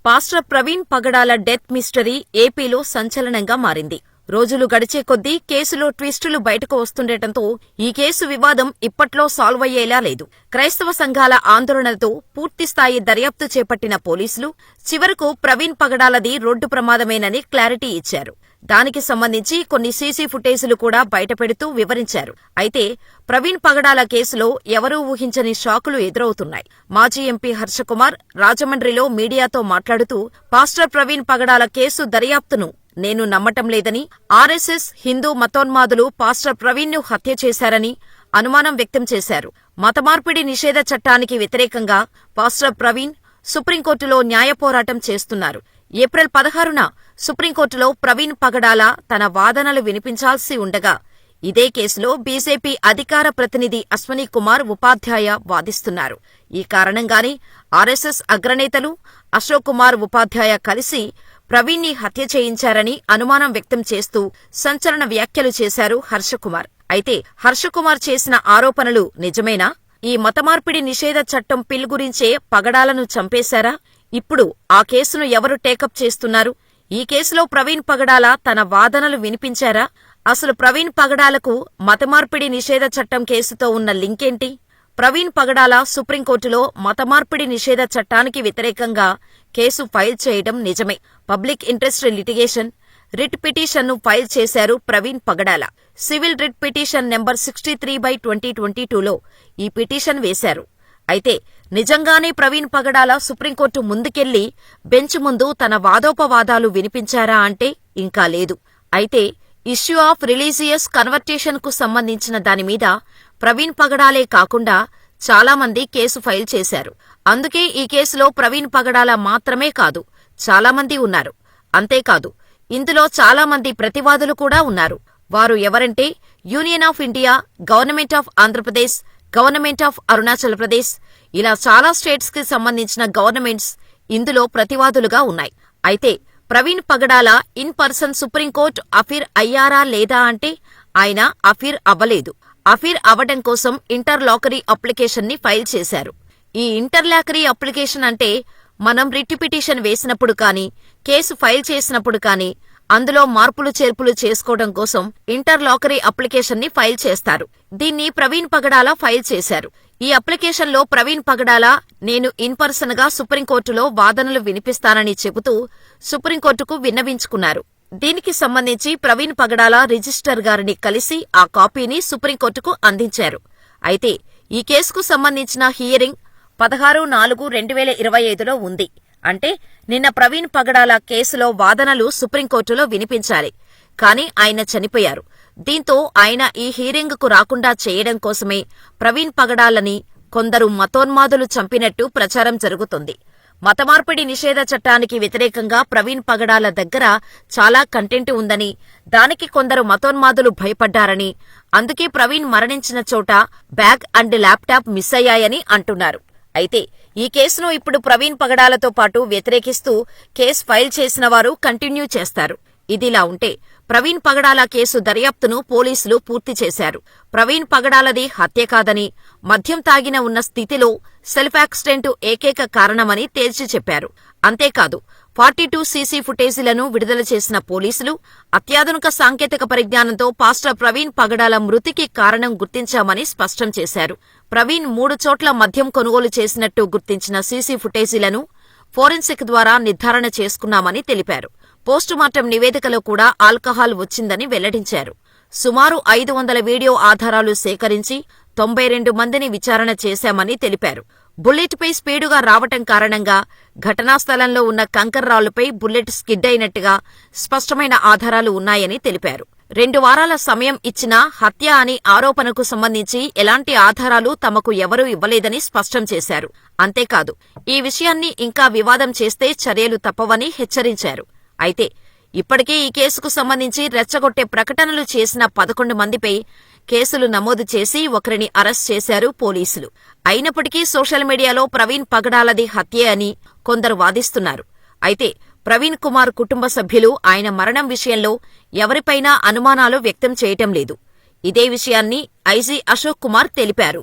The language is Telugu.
పాస్టర్ ప్రవీణ్ పగడాల డెత్ మిస్టరీ ఏపీలో సంచలనంగా మారింది. రోజులు గడిచే కొద్దీ కేసులో ట్విస్టులు బయటకు వస్తుండటంతో ఈ కేసు వివాదం ఇప్పట్లో సాల్వ్ అయ్యేలా లేదు. క్రైస్తవ సంఘాల ఆందోళనలతో పూర్తిస్థాయి దర్యాప్తు చేపట్టిన పోలీసులు చివరకు ప్రవీణ్ పగడాలది రోడ్డు ప్రమాదమేనని క్లారిటీ ఇచ్చారు. దానికి సంబంధించి కొన్ని సీసీ ఫుటేజీలు కూడా బయటపెడుతూ వివరించారు. అయితే ప్రవీణ్ పగడాల కేసులో ఎవరూ ఊహించని షాకులు ఎదురవుతున్నాయి. మాజీ ఎంపీ హర్షకుమార్ రాజమండ్రిలో మీడియాతో మాట్లాడుతూ పాస్టర్ ప్రవీణ్ పగడాల కేసు దర్యాప్తును నేను నమ్మటం లేదని, ఆర్ఎస్ఎస్ హిందూ మతోన్మాదులు పాస్టర్ ప్రవీణ్ను హత్య చేశారని అనుమానం వ్యక్తం చేశారు. మతమార్పిడి నిషేధ చట్టానికి వ్యతిరేకంగా పాస్టర్ ప్రవీణ్ సుప్రీంకోర్టులో న్యాయ పోరాటం చేస్తున్నారు. ఏప్రిల్ 16న సుప్రీంకోర్టులో ప్రవీణ్ పగడాల తన వాదనలు వినిపించాల్సి ఉండగా ఇదే కేసులో బీజేపీ అధికార ప్రతినిధి అశ్వనీకుమార్ ఉపాధ్యాయ వాదిస్తున్నారు. ఈ కారణంగానే ఆర్ఎస్ఎస్ అగ్రనేతలు అశోక్ కుమార్ ఉపాధ్యాయ కలిసి ప్రవీణ్ని హత్య చేయించారని అనుమానం వ్యక్తం చేస్తూ సంచలన వ్యాఖ్యలు చేశారు హర్షకుమార్. అయితే హర్షకుమార్ చేసిన ఆరోపణలు నిజమేనా? ఈ మతమార్పిడి నిషేధ చట్టం పిల్ గురించే పగడాలను చంపేశారా? ఇప్పుడు ఆ కేసును ఎవరు టేకప్ చేస్తున్నారు? ఈ కేసులో ప్రవీణ్ పగడాల తన వాదనలు వినిపించారా? అసలు ప్రవీణ్ పగడాలకు మతమార్పిడి నిషేధ చట్టం కేసుతో ఉన్న లింకేంటి? ప్రవీణ్ పగడాల సుప్రీంకోర్టులో మతమార్పిడి నిషేధ చట్టానికి వ్యతిరేకంగా కేసు ఫైల్ చేయడం నిజమే. పబ్లిక్ ఇంట్రెస్ట్ లిటిగేషన్ రిట్ పిటిషన్ను ఫైల్ చేశారు ప్రవీణ్ పగడాల. సివిల్ రిట్ పిటిషన్ నెంబర్ 63/2022లో ఈ పిటిషన్ వేశారు. అయితే నిజంగానే ప్రవీణ్ పగడాల సుప్రీంకోర్టు ముందుకెళ్లి బెంచ్ ముందు తన వాదోపవాదాలు వినిపించారా అంటే ఇంకా లేదు. అయితే ఇష్యూ ఆఫ్ రిలీజియస్ కన్వర్టేషన్ కు సంబంధించిన దానిమీద ప్రవీణ్ పగడాలే కాకుండా చాలామంది కేసు ఫైల్ చేశారు. అందుకే ఈ కేసులో ప్రవీణ్ పగడాల మాత్రమే కాదు, చాలామంది ఉన్నారు. అంతేకాదు ఇందులో చాలామంది ప్రతివాదులు కూడా ఉన్నారు. వారు ఎవరంటే union of India, government of Andhra Pradesh, government of Arunachal Pradesh, ఇలా చాలా స్టేట్స్ కి సంబంధించిన గవర్నమెంట్స్ ఇందులో ప్రతివాదులుగా ఉన్నాయి. అయితే ప్రవీణ్ పగడాల ఇన్ పర్సన్ సుప్రీంకోర్టు అఫీర్ అయ్యారా లేదా అంటే ఆయన అఫీర్ అవ్వలేదు. అఫీర్ అవ్వడం కోసం ఇంటర్లాకరీ అప్లికేషన్ ని ఫైల్ చేశారు. ఈ ఇంటర్లాకరీ అప్లికేషన్ అంటే మనం రిట్ పిటిషన్ వేసినప్పుడు కానీ, కేసు ఫైల్ చేసినప్పుడు కానీ అందులో మార్పులు చేర్పులు చేసుకోవడం కోసం ఇంటర్లాకరీ అప్లికేషన్ ని ఫైల్ చేస్తారు. దీన్ని ప్రవీణ్ పగడాల ఫైల్ చేశారు. ఈ అప్లికేషన్లో ప్రవీణ్ పగడాల నేను ఇన్ పర్సన్ గా సుప్రీంకోర్టులో వాదనలు వినిపిస్తానని చెబుతూ సుప్రీంకోర్టుకు విన్నవించుకున్నారు. దీనికి సంబంధించి ప్రవీణ్ పగడాల రిజిస్టర్ గారిని కలిసి ఆ కాపీని సుప్రీంకోర్టుకు అందించారు. అయితే ఈ కేసుకు సంబంధించిన హియరింగ్ 16/4/2025లో ఉంది. అంటే నిన్న ప్రవీణ్ పగడాల కేసులో వాదనలు సుప్రీంకోర్టులో వినిపించాలి. కాని ఆయన చనిపోయారు. దీంతో ఆయన ఈ హీరింగ్కు రాకుండా చేయడం కోసమే ప్రవీణ్ పగడాలని కొందరు మతోన్మాదులు చంపినట్టు ప్రచారం జరుగుతోంది. మతమార్పిడి నిషేధ చట్టానికి వ్యతిరేకంగా ప్రవీణ్ పగడాల దగ్గర చాలా కంటెంట్ ఉందని, దానికి కొందరు మతోన్మాదులు భయపడ్డారని, అందుకే ప్రవీణ్ మరణించిన చోట బ్యాగ్ అండ్ ల్యాప్టాప్ మిస్ అయ్యాయని అంటున్నారు. అయితే ఈ కేసును ఇప్పుడు ప్రవీణ్ పగడాలతో పాటు వ్యతిరేకిస్తూ కేసు ఫైల్ చేసిన వారు కంటిన్యూ చేస్తారు. ఇదిలా ఉంటే ప్రవీణ్ పగడాల కేసు దర్యాప్తును పోలీసులు పూర్తి చేశారు. ప్రవీణ్ పగడాలది హత్య కాదని, మద్యం తాగిన ఉన్న స్థితిలో సెల్ఫ్ యాక్సిడెంట్ ఏకైక కారణమని తేల్చి చెప్పారు. అంతేకాదు 42 సీసీ ఫుటేజీలను విడుదల చేసిన పోలీసులు అత్యాధునిక సాంకేతిక పరిజ్ఞానంతో పాస్టర్ ప్రవీణ్ పగడాల మృతికి కారణం గుర్తించామని స్పష్టం చేశారు. ప్రవీణ్ 3 చోట్ల మద్యం కొనుగోలు చేసినట్టు గుర్తించిన సీసీ ఫుటేజీలను ఫోరెన్సిక్ ద్వారా నిర్ధారణ చేసుకున్నామని తెలిపారు. పోస్టుమార్టం నివేదికలో కూడా ఆల్కహాల్ వచ్చిందని వెల్లడించారు. సుమారు 500 వీడియో ఆధారాలు సేకరించి 92 మందిని విచారణ చేశామని తెలిపారు. బుల్లెట్పై స్పీడుగా రావటం కారణంగా ఘటనా స్థలంలో ఉన్న కంకర్ రాళ్లపై బుల్లెట్ స్కిడ్ అయినట్టుగా స్పష్టమైన ఆధారాలు ఉన్నాయని తెలిపారు. 2 వారాల సమయం ఇచ్చినా హత్య అని ఆరోపణకు సంబంధించి ఎలాంటి ఆధారాలు తమకు ఎవరూ ఇవ్వలేదని స్పష్టం చేశారు. అంతేకాదు ఈ విషయాన్ని ఇంకా వివాదం చేస్తే చర్యలు తప్పవని హెచ్చరించారు. అయితే ఇప్పటికే ఈ కేసుకు సంబంధించి రెచ్చగొట్టే ప్రకటనలు చేసిన 11 మందిపై కేసులు నమోదు చేసి ఒకరిని అరెస్ట్ చేశారు పోలీసులు. అయినప్పటికీ సోషల్ మీడియాలో ప్రవీణ్ పగడాలది హత్యే అని కొందరు వాదిస్తున్నారు. అయితే ప్రవీణ్ కుమార్ కుటుంబ సభ్యులు ఆయన మరణం విషయంలో ఎవరిపైనా అనుమానాలు వ్యక్తం చేయటం లేదు. ఇదే విషయాన్ని ఐజీ అశోక్ కుమార్ తెలిపారు.